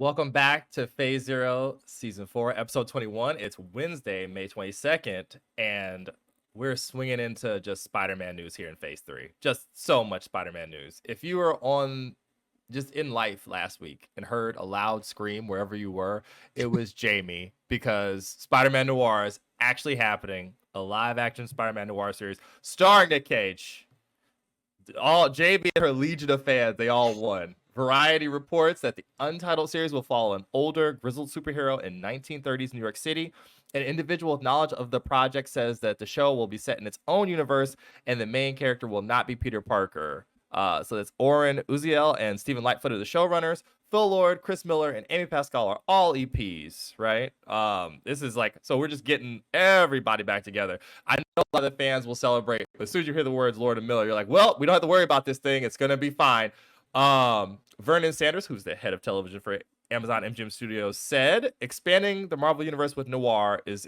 Welcome back to Phase Zero, Season 4, Episode 21. It's Wednesday, May 22nd, and we're swinging into just Spider-Man news here in Phase 3. Just so much Spider-Man news. If you were just in life last week and heard a loud scream wherever you were, it was Jamie, because Spider-Man Noir is actually happening. A live-action Spider-Man Noir series starring Nic Cage. All JB and her legion of fans, they all won. Variety reports that the untitled series will follow an older, grizzled superhero in 1930s New York City. An individual with knowledge of the project says that the show will be set in its own universe, and the main character will not be Peter Parker. So that's Oren Uziel and Stephen Lightfoot are the showrunners. Phil Lord, Chris Miller, and Amy Pascal are all EPs, right? This is like, so we're just getting everybody back together. I know a lot of the fans will celebrate, but as soon as you hear the words Lord and Miller, you're like, well, we don't have to worry about this thing. It's going to be fine. Vernon Sanders, who's the head of television for Amazon MGM Studios, said expanding the Marvel Universe with Noir is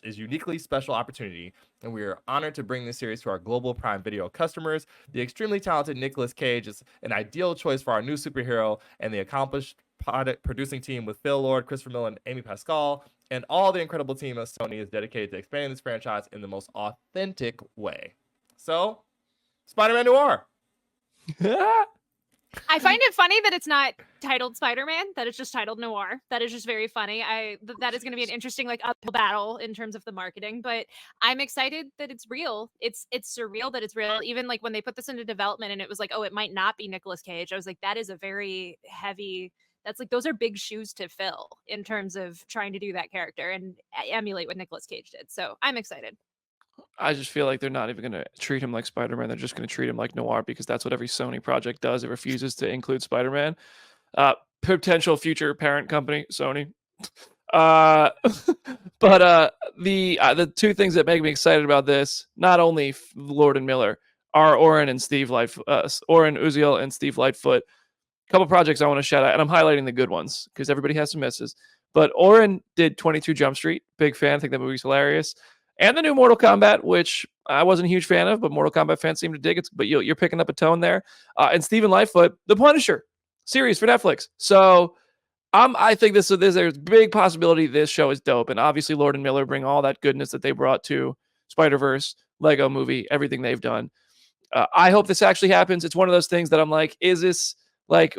uniquely special opportunity, and we are honored to bring this series to our global Prime Video customers. The extremely talented Nicolas Cage is an ideal choice for our new superhero, and the accomplished product producing team with Phil Lord, Christopher Miller, and Amy Pascal, and all the incredible team of Sony is dedicated to expanding this franchise in the most authentic way. So, Spider-Man Noir. I find it funny that it's not titled Spider-Man, that it's just titled Noir. That is just very funny. That is going to be an interesting uphill battle in terms of the marketing, but I'm excited that it's real. It's surreal that it's real. Even like when they put this into development and it was like, oh, it might not be Nicolas Cage. I was like, that is a very heavy, that's like, those are big shoes to fill in terms of trying to do that character and emulate what Nicolas Cage did. So I'm excited. I just feel like they're not even going to treat him like Spider-Man. They're just going to treat him like Noir because that's what every Sony project does. It refuses to include Spider-Man. Potential future parent company, Sony. But the two things that make me excited about this, not only Lord and Miller, are Oren Uziel and Steve Lightfoot. A couple projects I want to shout out, and I'm highlighting the good ones because everybody has some misses. But Oren did 22 Jump Street. Big fan. I think that movie's hilarious. And the new Mortal Kombat, which I wasn't a huge fan of, but Mortal Kombat fans seem to dig it. But you're picking up a tone there. And Stephen Lightfoot, The Punisher series for Netflix. So I think there's a big possibility this show is dope. And obviously Lord and Miller bring all that goodness that they brought to Spider-Verse, Lego movie, everything they've done. I hope this actually happens. It's one of those things that I'm like, is this like,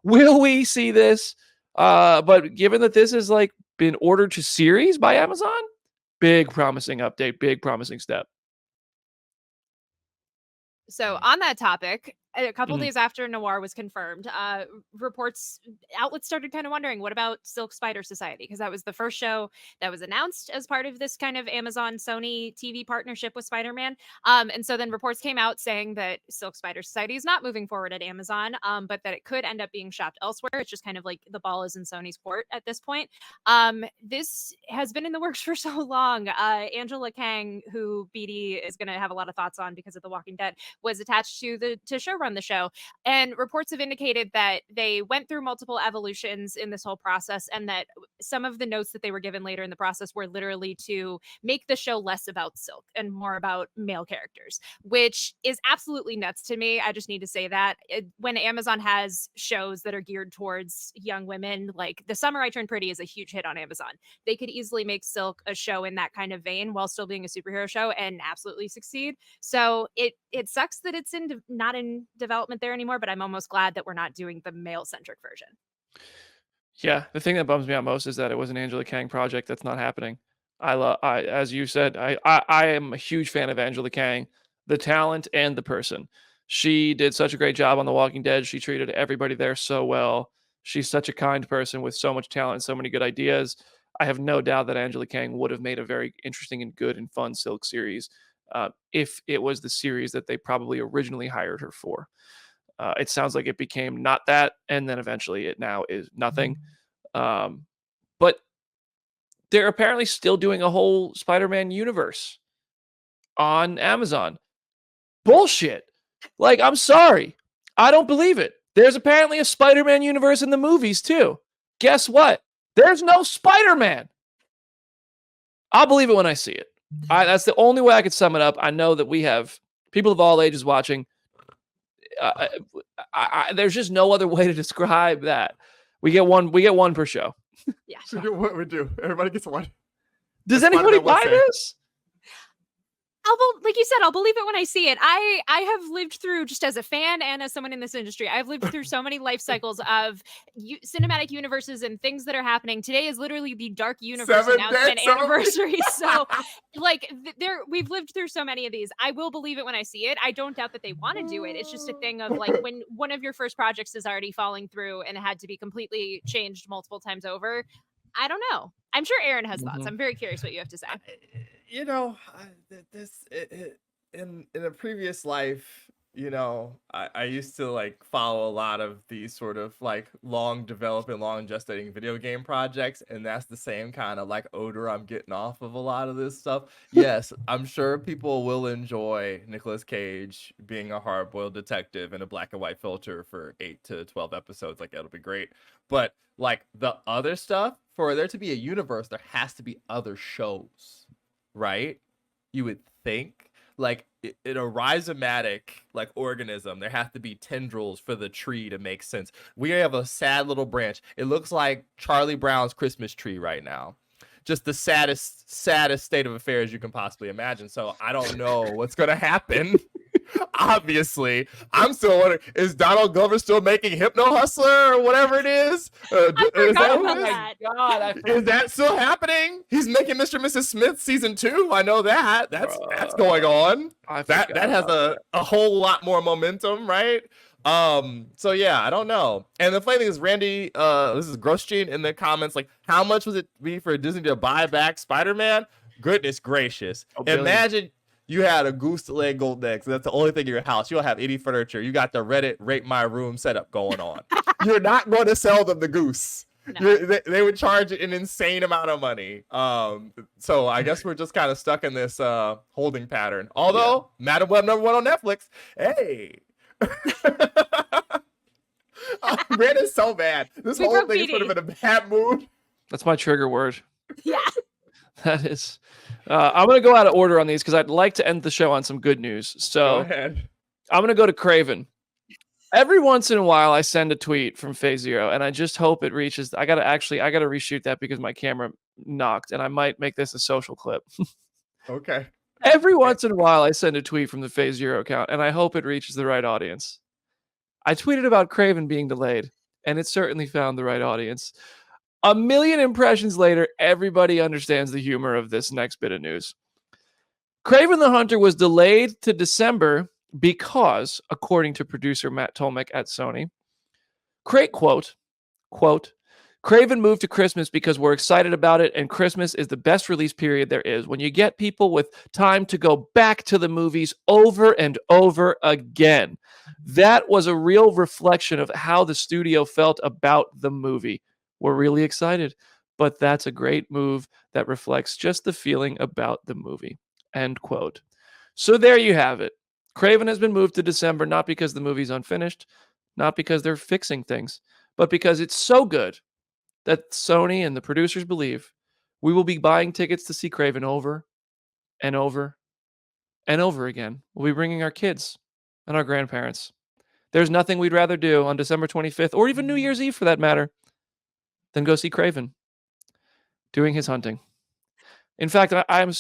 will we see this? But given that this has like been ordered to series by Amazon, big promising update, big promising step. So on that topic, a couple days after Noir was confirmed, outlets started kind of wondering, what about Silk Spider Society? Because that was the first show that was announced as part of this kind of Amazon Sony TV partnership with Spider-Man. And so then reports came out saying that Silk Spider Society is not moving forward at Amazon, but that it could end up being shopped elsewhere. It's just kind of like the ball is in Sony's court at this point. This has been in the works for so long. Angela Kang, who BD is going to have a lot of thoughts on because of The Walking Dead, was attached to showrun the show, and reports have indicated that they went through multiple evolutions in this whole process, and that some of the notes that they were given later in the process were literally to make the show less about Silk and more about male characters, which is absolutely nuts to me. I just need to say that when Amazon has shows that are geared towards young women, like The Summer I Turned Pretty is a huge hit on Amazon. They could easily make Silk a show in that kind of vein while still being a superhero show and absolutely succeed. So it sucks that it's not in development there anymore, but I'm almost glad that we're not doing the male-centric version. Yeah, the thing that bums me out most is that it was an Angela Kang project that's not happening. As you said, I am a huge fan of Angela Kang, the talent and the person. She did such a great job on The Walking Dead. She treated everybody there so well. She's such a kind person with so much talent and so many good ideas. I have no doubt that Angela Kang would have made a very interesting and good and fun Silk series if it was the series that they probably originally hired her for. It sounds like it became not that, and then eventually it now is nothing. But they're apparently still doing a whole Spider-Man universe on Amazon. Bullshit. Like, I'm sorry. I don't believe it. There's apparently a Spider-Man universe in the movies, too. Guess what? There's no Spider-Man. I'll believe it when I see it. That's the only way I could sum it up. I know that we have people of all ages watching. There's just no other way to describe that. We get one per show. Yeah. So what we do? Everybody gets one. Does That's anybody Spider-Man buy would say. this? Like you said, I'll believe it when I see it. I have lived through, just as a fan and as someone in this industry, I've lived through so many life cycles of cinematic universes and things that are happening. Today is literally the Dark Universe 7 announcement days, anniversary. So, like, we've lived through so many of these. I will believe it when I see it. I don't doubt that they want to do it. It's just a thing of like when one of your first projects is already falling through and it had to be completely changed multiple times over. I don't know. I'm sure Aaron has thoughts. I'm very curious what you have to say. You know, in a previous life, you know, I used to like follow a lot of these sort of like long developing, long gestating video game projects, and that's the same kind of like odor I'm getting off of a lot of this stuff. Yes, I'm sure people will enjoy Nicolas Cage being a hard-boiled detective in a black and white filter for 8 to 12 episodes. Like, it'll be great. But like the other stuff, for there to be a universe, there has to be other shows, right? You would think. Like in a rhizomatic like organism, there have to be tendrils for the tree to make sense. We have a sad little branch. It looks like Charlie Brown's Christmas tree right now. Just the saddest state of affairs you can possibly imagine. So I don't know what's gonna happen. Obviously, I'm still wondering, is Donald Glover still making Hypno Hustler or whatever it is? Is that still happening? He's making Mr. and Mrs. Smith season 2. I know that. That's going on. That has a whole lot more momentum, right? So yeah, I don't know. And the funny thing is, Randy, this is Grosjean in the comments, like, how much was it be for Disney to buy back Spider-Man? Goodness gracious. Imagine you had a goose leg gold eggs. That's the only thing in your house. You don't have any furniture. You got the Reddit rate my room setup going on. You're not going to sell them the goose. No. They would charge an insane amount of money. So I guess we're just kind of stuck in this holding pattern. Although Madam Web #1 on Netflix. Hey. Brandon's so bad. This whole thing is put him in a bad mood. That's my trigger word. Yeah. That is. I'm going to go out of order on these because I'd like to end the show on some good news. So go ahead. I'm going to go to Kraven. Every once in a while, I send a tweet from Phase Zero, and I just hope it reaches. I got to reshoot that because my camera knocked, and I might make this a social clip. Okay. Every once in a while, I send a tweet from the Phase Zero account, and I hope it reaches the right audience. I tweeted about Kraven being delayed, and it certainly found the right audience. 1 million impressions later, everybody understands the humor of this next bit of news. Kraven the Hunter was delayed to December because, according to producer Matt Tolmach at Sony, quote, Kraven moved to Christmas because we're excited about it, and Christmas is the best release period there is. When you get people with time to go back to the movies over and over again. That was a real reflection of how the studio felt about the movie. We're really excited, but that's a great move that reflects just the feeling about the movie, end quote. So there you have it. Kraven has been moved to December, not because the movie's unfinished, not because they're fixing things, but because it's so good that Sony and the producers believe we will be buying tickets to see Kraven over and over and over again. We'll be bringing our kids and our grandparents. There's nothing we'd rather do on December 25th, or even New Year's Eve for that matter, than go see Kraven doing his hunting. In fact, I am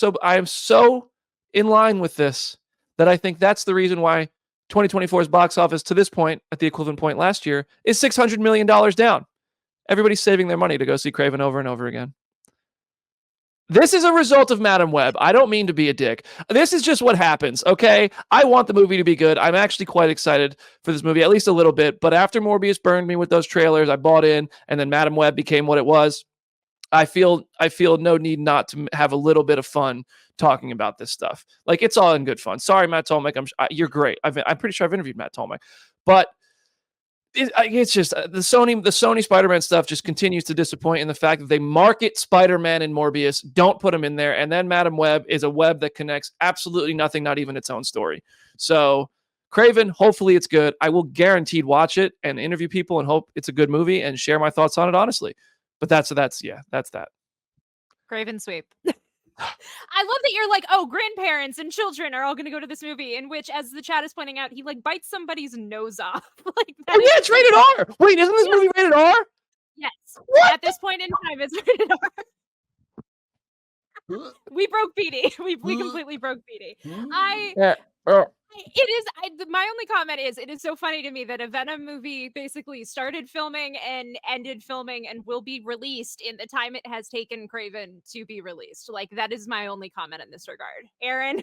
so in line with this that I think that's the reason why 2024's box office to this point, at the equivalent point last year, is $600 million down. Everybody's saving their money to go see Kraven over and over again. This is a result of Madam Web. I don't mean to be a dick. This is just what happens, okay? I want the movie to be good. I'm actually quite excited for this movie, at least a little bit. But after Morbius burned me with those trailers, I bought in, and then Madam Web became what it was. I feel no need not to have a little bit of fun talking about this stuff. Like, it's all in good fun. Sorry, Matt Tolmach. You're great. I'm pretty sure I've interviewed Matt Tolmach. But it's just the Sony Spider-Man stuff just continues to disappoint in the fact that they market Spider-Man and Morbius, don't put them in there, and then Madam Web is a web that connects absolutely nothing, not even its own story. So Kraven, hopefully it's good. I will guaranteed watch it and interview people and hope it's a good movie and share my thoughts on it honestly. But that's that. Kraven sweep. I love that you're like, oh, grandparents and children are all going to go to this movie, in which, as the chat is pointing out, he like bites somebody's nose off. Like, yeah, it's rated R. Wait, isn't this movie rated R? Yes. At this point in time, it's rated R. We broke Petey. We completely broke Petey. Yeah. Oh. My only comment is it is so funny to me that a Venom movie basically started filming and ended filming and will be released in the time it has taken Kraven to be released. Like, that is my only comment in this regard. Aaron?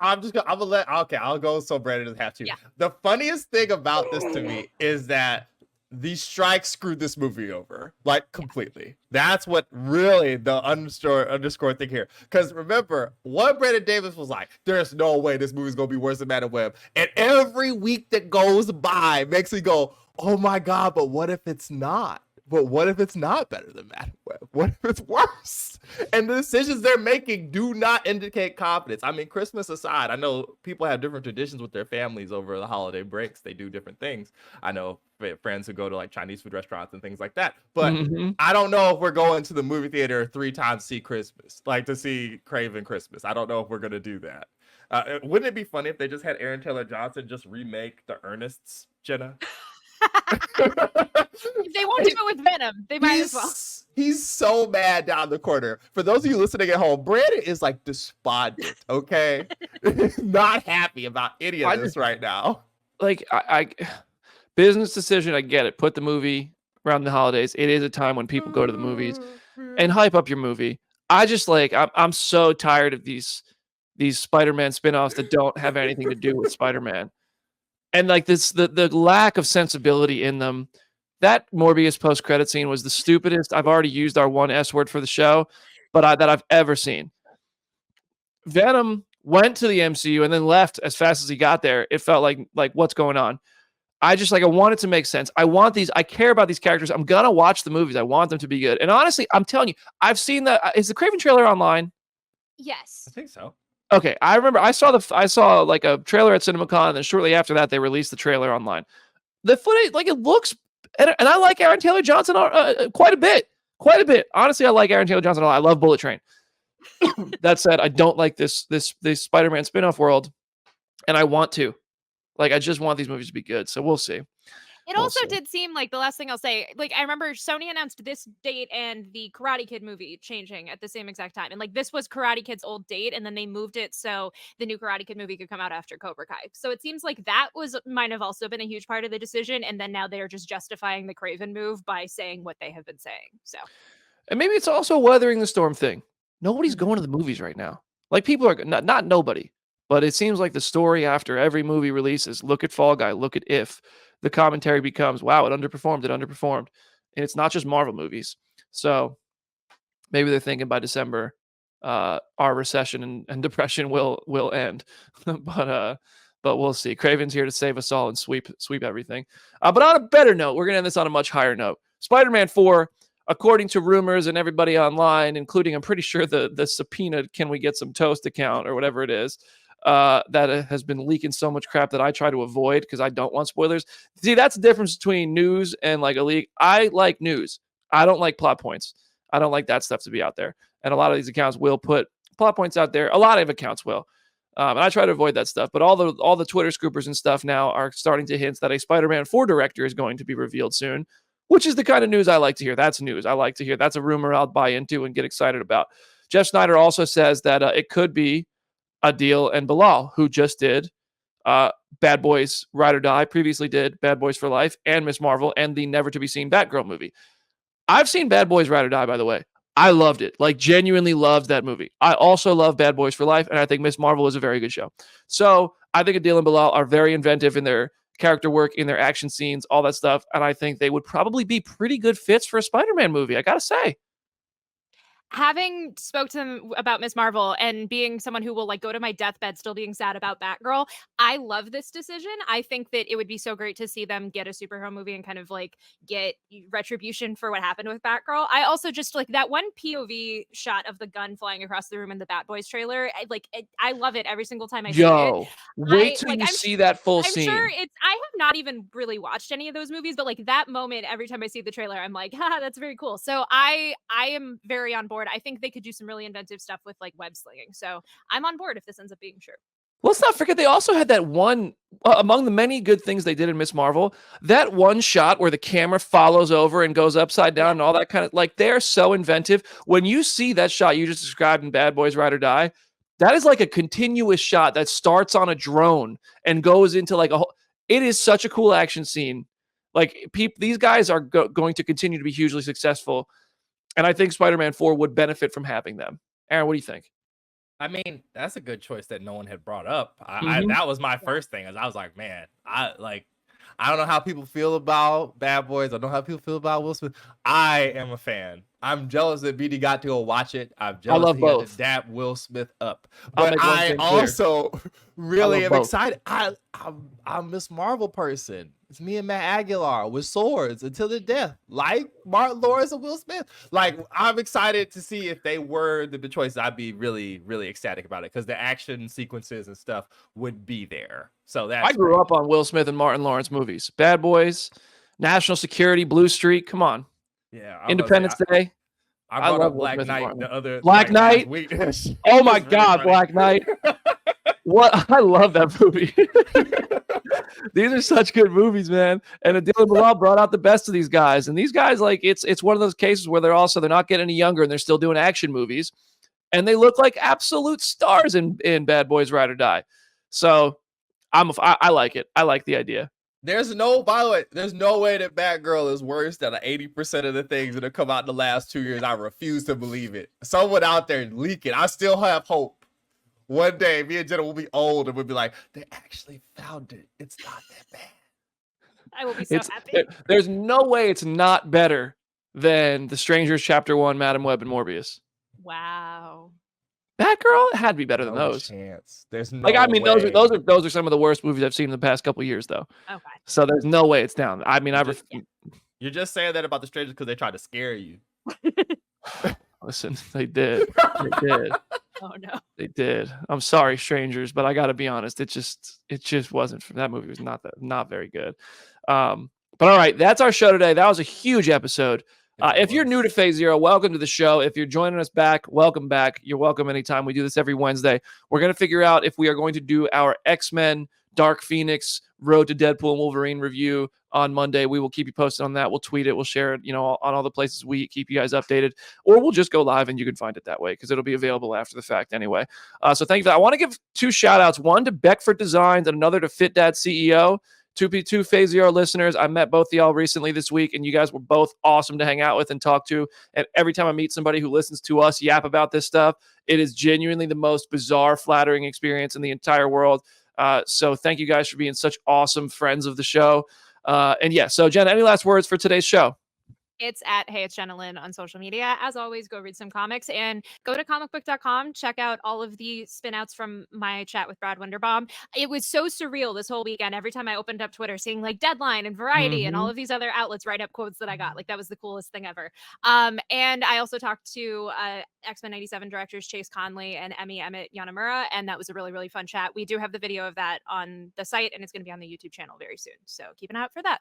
I'm gonna let, okay, I'll go so Brandon doesn't have to. Yeah. The funniest thing about this to me is that the strike screwed this movie over, like, completely. That's what really the underscore thing here. Because remember, what Brandon Davis was like, there's no way this movie's gonna be worse than Madam Web. And every week that goes by makes me go, oh my God, but what if it's not? But what if it's not better than Madam Web? What if it's worse? And the decisions they're making do not indicate confidence. I mean, Christmas aside, I know people have different traditions with their families over the holiday breaks. They do different things. I know friends who go to like Chinese food restaurants and things like that. But I don't know if we're going to the movie theater 3 times to see Christmas, like to see Kraven Christmas. I don't know if we're going to do that. Wouldn't it be funny if they just had Aaron Taylor Johnson just remake The Ernest's, Jenna? If they won't do it with Venom, they might as well. He's so mad down the corner. For those of you listening at home, Brandon is like despondent, okay? Not happy about any of this right now. Like, I business decision, I get it. Put the movie around the holidays. It is a time when people go to the movies and hype up your movie. I just like, I'm so tired of these Spider-Man spinoffs that don't have anything to do with Spider-Man. And like this, the lack of sensibility in them. That Morbius post-credit scene was the stupidest. I've already used our one S word for the show, but that I've ever seen. Venom went to the MCU and then left as fast as he got there. It felt like what's going on? I want it to make sense. I care about these characters. I'm gonna watch the movies. I want them to be good. And honestly, I'm telling you, I've seen is the Kraven trailer online? Yes. I think so. Okay, I remember I saw like a trailer at CinemaCon, and then shortly after that, they released the trailer online. The footage, like, it looks, and I like Aaron Taylor Johnson quite a bit. Honestly, I like Aaron Taylor Johnson a lot. I love Bullet Train. That said, I don't like this Spider-Man spinoff world, and I want to. Like, I just want these movies to be good. So we'll see. It also did seem like, the last thing I'll say, like, I remember Sony announced this date and the Karate Kid movie changing at the same exact time. And like, this was Karate Kid's old date, and then they moved it so the new Karate Kid movie could come out after Cobra Kai. So it seems like that might have also been a huge part of the decision. And then now they're just justifying the Kraven move by saying what they have been saying. So, and maybe it's also weathering the storm thing. Nobody's going to the movies right now. Like, people are not nobody, but it seems like the story after every movie releases, look at Fall Guy, look at If. The commentary becomes, wow, it underperformed. And it's not just Marvel movies. So maybe they're thinking by December, our recession and depression will end. But we'll see. Kraven's here to save us all and sweep everything. But on a better note, we're going to end this on a much higher note. Spider-Man 4, according to rumors and everybody online, including, I'm pretty sure, the subpoena, can we get some toast account or whatever it is, that has been leaking so much crap that I try to avoid because I don't want spoilers. See, that's the difference between news and like a leak. I like news. I don't like plot points. I don't like that stuff to be out there. And a lot of these accounts will put plot points out there. A lot of accounts will. And I try to avoid that stuff. But all the Twitter scoopers and stuff now are starting to hint that a Spider-Man 4 director is going to be revealed soon, which is the kind of news I like to hear. That's news I like to hear. That's a rumor I'll buy into and get excited about. Jeff Snyder also says that it could be Adil and Bilal, who just did Bad Boys Ride or Die, previously did Bad Boys for Life and Miss Marvel and the never-to-be-seen Batgirl movie. I've seen Bad Boys Ride or Die, by the way. I loved it. Like, genuinely loved that movie. I also love Bad Boys for Life, and I think Miss Marvel is a very good show. So I think Adil and Bilal are very inventive in their character work, in their action scenes, all that stuff, and I think they would probably be pretty good fits for a Spider-Man movie, I gotta say. Having spoke to them about Miss Marvel and being someone who will like go to my deathbed still being sad about Batgirl, I love this decision. I think that it would be so great to see them get a superhero movie and kind of like get retribution for what happened with Batgirl. I also just like that one POV shot of the gun flying across the room in the Bat Boys trailer. I love it every single time I see it. Wait till you see that full scene. I'm sure I have not even really watched any of those movies, but like that moment, every time I see the trailer, I'm like, haha, that's very cool. So I am very on board. I think they could do some really inventive stuff with like web slinging. So I'm on board if this ends up being true. Let's not forget they also had that one among the many good things they did in Miss Marvel, that one shot where the camera follows over and goes upside down and all that kind of, like, they're so inventive. When you see that shot you just described in Bad Boys Ride or Die, that is like a continuous shot that starts on a drone and goes into like a whole, it is such a cool action scene. Like, these guys are going to continue to be hugely successful, and I think Spider-Man 4 would benefit from having them. Aaron, what do you think? I mean, that's a good choice that no one had brought up. Mhm. That was my first thing. As I was like, man, I don't know how people feel about Bad Boys. I don't know how people feel about Will Smith. I am a fan. I'm jealous that BD got to go watch it. I'm jealous love that he got both. to dap Will Smith up. I'll But make one I thing clear. also really love am both. excited. I'm a Miss Marvel person. It's me and Matt Aguilar with swords until the death, like Martin Lawrence and Will Smith. Like, I'm excited to see if they were the choice. I'd be really, really ecstatic about it because the action sequences and stuff would be there. So that's I grew up on Will Smith and Martin Lawrence movies. Bad Boys, National Security, Blue Streak. Come on. Yeah, Independence Day. I I brought love up Will Black Smith and Knight Martin. the other Black last Knight? week. Oh my It was really God, funny. Black Knight. What? I love that movie. These are such good movies, man. And Dylan Bilal brought out the best of these guys. And these guys, like, it's one of those cases where they're not getting any younger and they're still doing action movies. And they look like absolute stars in Bad Boys Ride or Die. So I like it. I like the idea. By the way, there's no way that Batgirl is worse than 80% of the things that have come out in the last 2 years. I refuse to believe it. Someone out there leaking. I still have hope. One day, me and Jenna will be old and we'll be like, they actually found it. It's not that bad. I will be so happy. There's no way it's not better than The Strangers Chapter 1, Madam Web, and Morbius. Wow. Batgirl, it had to be better than No those. chance. There's no Like, I mean, way. those are some of the worst movies I've seen in the past couple years, though. Okay. So there's no way it's down. I mean, You're just saying that about The Strangers because they tried to scare you. Listen, they did. They did. Oh no. They did. I'm sorry, strangers, but I got to be honest. It just wasn't. That movie was not very good. But all right, that's our show today. That was a huge episode. If you're new to Phase Zero, welcome to the show. If you're joining us back, welcome back. You're welcome anytime. We do this every Wednesday. We're going to figure out if we are going to do our X-Men, Dark Phoenix, Road to Deadpool and Wolverine review on Monday. We will keep you posted on that. We'll tweet it. We'll share it, on all the places we keep you guys updated. Or we'll just go live and you can find it that way because it'll be available after the fact anyway. So thank you for that. I want to give 2 shout-outs. One to Beckford Designs and another to Fit Dad CEO. Two Phase Zero listeners. I met both of y'all recently this week, and you guys were both awesome to hang out with and talk to. And every time I meet somebody who listens to us yap about this stuff, it is genuinely the most bizarre, flattering experience in the entire world. So thank you guys for being such awesome friends of the show. And yeah, so Jenna, any last words for today's show? It's at Hey It's Jenna Lynn on social media. As always, go read some comics and go to comicbook.com. Check out all of the spinouts from my chat with Brad Winderbaum. It was so surreal this whole weekend. Every time I opened up Twitter, seeing like Deadline and Variety and all of these other outlets write up quotes that I got. Like, that was the coolest thing ever. And I also talked to X-Men 97 directors Chase Conley and Emi Emmett Yanamura, and that was a really, really fun chat. We do have the video of that on the site, and it's going to be on the YouTube channel very soon. So keep an eye out for that.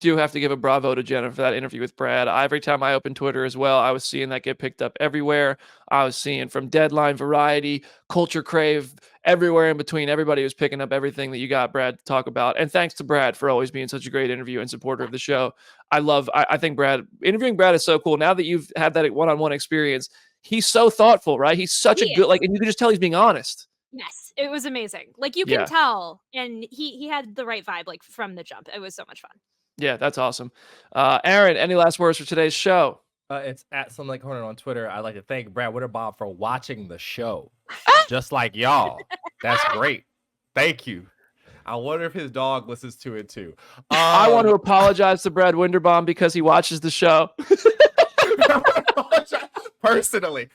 Do have to give a bravo to Jenna for that interview with Brad. Every time I open Twitter as well, I was seeing that get picked up everywhere. I was seeing from Deadline, Variety, Culture Crave, everywhere in between. Everybody was picking up everything that you got Brad to talk about. And thanks to Brad for always being such a great interview and supporter of the show. I think interviewing Brad is so cool. Now that you've had that one-on-one experience, he's so thoughtful, right? He's such a good, and you can just tell he's being honest. Yes, it was amazing. Like, you can tell, and he had the right vibe, like, from the jump. It was so much fun. Yeah, that's awesome. Aaron, any last words for today's show? It's at Sunlight Corner on Twitter. I'd like to thank Brad Winderbaum for watching the show. Just like y'all. That's great. Thank you. I wonder if his dog listens to it too. I want to apologize to Brad Winderbaum because he watches the show. Personally.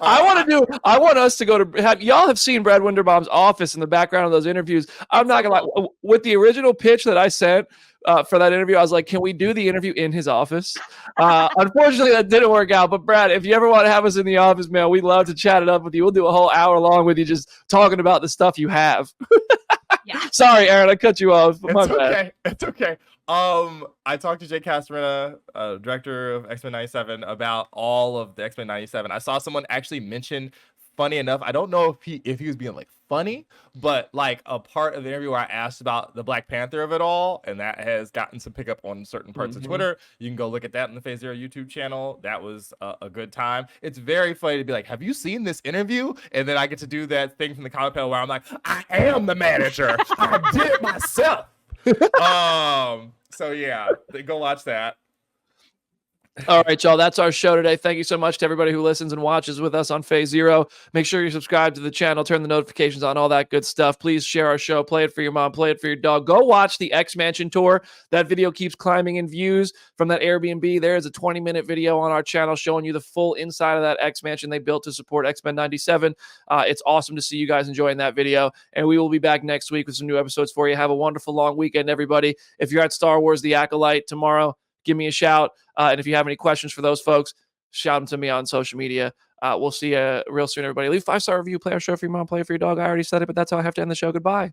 I want us to go to y'all have seen Brad Winderbaum's office in the background of those interviews. I'm not gonna lie, with the original pitch that I sent for that interview, I was like, can we do the interview in his office? Unfortunately, that didn't work out. But Brad, if you ever want to have us in the office, man, we'd love to chat it up with you. We'll do a whole hour long with you just talking about the stuff you have. Yeah. Sorry, Aaron, I cut you off. It's okay. I talked to Jay Castrina, director of X-Men 97, about all of the X-Men 97. I saw someone actually mention funny enough. I don't know if he was being like funny, but like a part of the interview where I asked about the Black Panther of it all, and that has gotten some pickup on certain parts of Twitter. You can go look at that in the Phase Zero YouTube channel. That was a good time. It's very funny to be like, have you seen this interview? And then I get to do that thing from the comment panel where I'm like, I am the manager. I did it myself. So yeah, go watch that. All right, y'all. That's our show today. Thank you so much to everybody who listens and watches with us on Phase Zero. Make sure you subscribe to the channel, turn the notifications on, all that good stuff. Please share our show. Play it for your mom. Play it for your dog. Go watch the X-Mansion tour. That video keeps climbing in views from that Airbnb. There is a 20-minute video on our channel showing you the full inside of that X-Mansion they built to support X-Men 97. It's awesome to see you guys enjoying that video. And we will be back next week with some new episodes for you. Have a wonderful long weekend, everybody. If you're at Star Wars The Acolyte tomorrow, give me a shout. And if you have any questions for those folks, shout them to me on social media. We'll see you real soon, everybody. Leave 5-star review, play our show for your mom, play it for your dog. I already said it, but that's how I have to end the show. Goodbye.